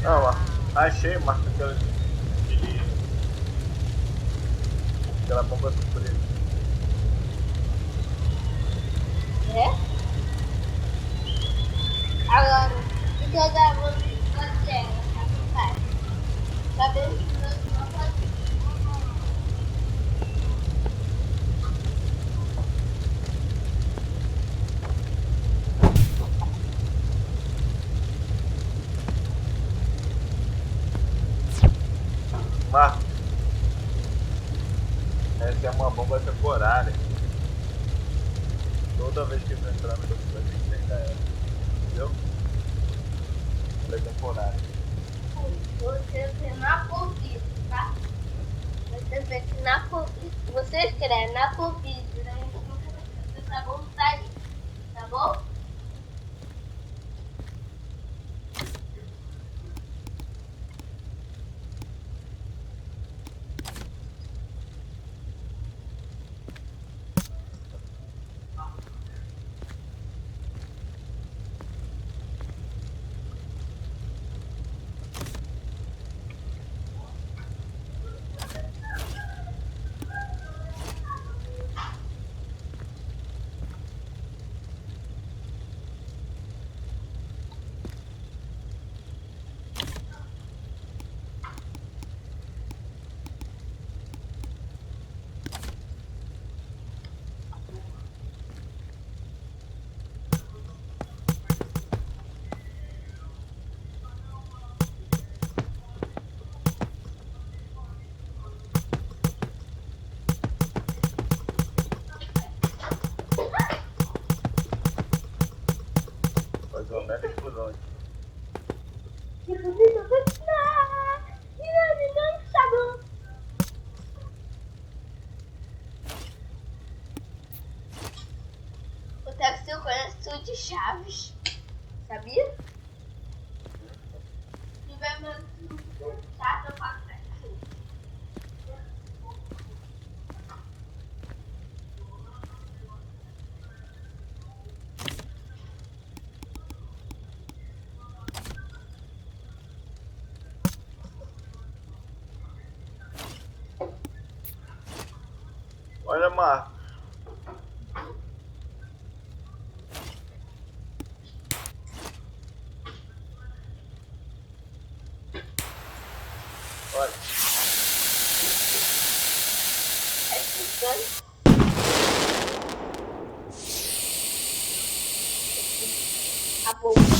Não, ó, achei, marca aquela bomba surpresa. É? Agora, então dá uma fazer, tá? Sabendo que nós não fazemos. Marcos, essa é uma bomba temporária. Toda vez que você entrar no jogo, você vai ter que pegar ela. Entendeu? Ela é temporária. Você vê na Covid, tá? Você vê que na Covid, você escreve na Covid, né? Você tá bom, tá aí, tá bom? Faz uma mega explosão. O Textil conhece de Chaves, sabia? Tivemos chato pra frente. Olha, Marcos. Olha. É ficando. A bomba.